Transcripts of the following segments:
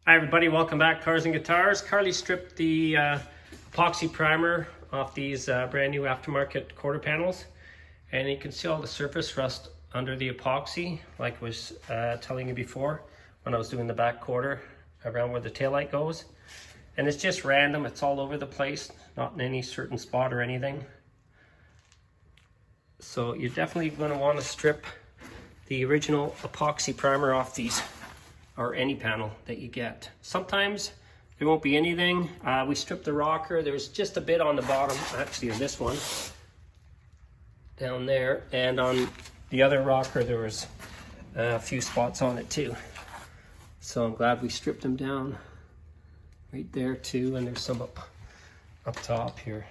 Hi everybody, welcome back, Cars and Guitars. Carly stripped the epoxy primer off these brand new aftermarket quarter panels, and you can see all the surface rust under the epoxy, like I was telling you before when I was doing the back quarter around where the taillight goes. And it's just random, it's all over the place, not in any certain spot or anything. So you're definitely going to want to strip the original epoxy primer off these, or any panel that you get. Sometimes there won't be anything. We stripped the rocker. There's just a bit on the bottom, actually, of this one down there, and on the other rocker there was a few spots on it too. So I'm glad we stripped them down right there too, and there's some up top here.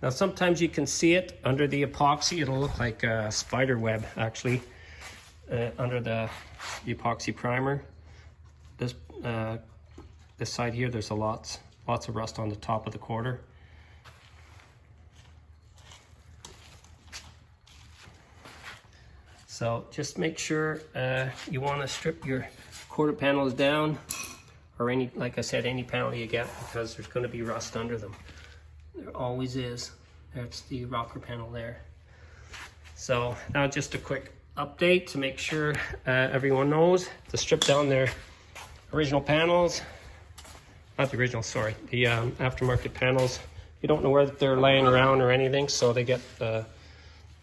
Now sometimes you can see it under the epoxy. It'll look like a spider web actually under the epoxy primer. This side here, there's lots of rust on the top of the quarter. So just make sure you want to strip your quarter panels down, or any, like I said, any panel you get, because there's going to be rust under them. There always is. That's the rocker panel there. So now just a quick update to make sure everyone knows to strip down their original panels. Not the original, sorry, the aftermarket panels. You don't know where they're laying around or anything, so they get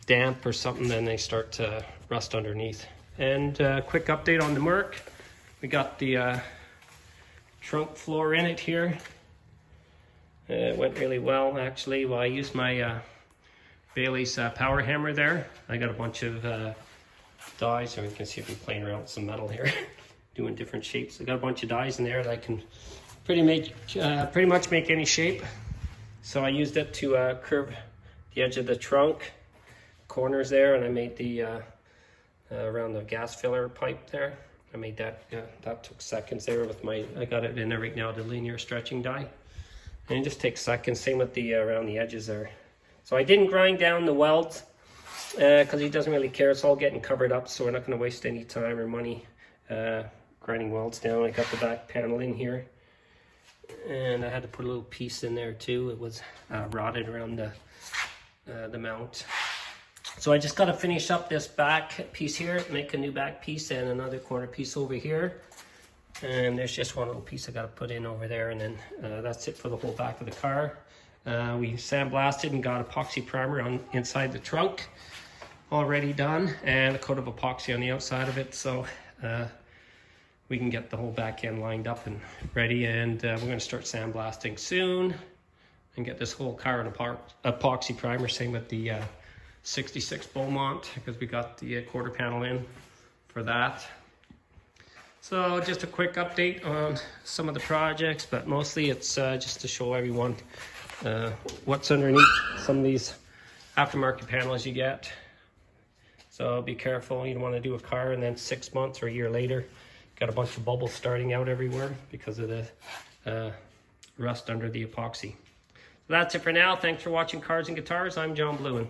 damp or something, then they start to rust underneath. And quick update on the Merc. We got the trunk floor in it here. It went really well actually. Well, I used my Bailey's power hammer there. I got a bunch of dies, so you can see if I'm playing around with some metal here, doing different shapes. I got a bunch of dies in there that I can pretty much make any shape. So I used it to curve the edge of the trunk corners there, and I made the around the gas filler pipe there. I made that. That took seconds there with my. I got it in there right now, the linear stretching die, and it just takes seconds. Same with the around the edges there. So I didn't grind down the welds, because he doesn't really care. It's all getting covered up, so we're not going to waste any time or money grinding welds down. I got the back panel in here, and I had to put a little piece in there too. It was rotted around the mount. So I just got to finish up this back piece here, make a new back piece and another corner piece over here. And there's just one little piece I got to put in over there, and then that's it for the whole back of the car. We sandblasted and got epoxy primer on inside the trunk, already done, and a coat of epoxy on the outside of it, so we can get the whole back end lined up and ready. And we're going to start sandblasting soon and get this whole car in epoxy primer. Same with the 66 Beaumont, because we got the quarter panel in for that. So just a quick update on some of the projects, but mostly it's just to show everyone what's underneath some of these aftermarket panels you get. So be careful, you don't want to do a car and then 6 months or a year later got a bunch of bubbles starting out everywhere because of the rust under the epoxy. So that's it for now. Thanks for watching Cars and Guitars. I'm John Bluen.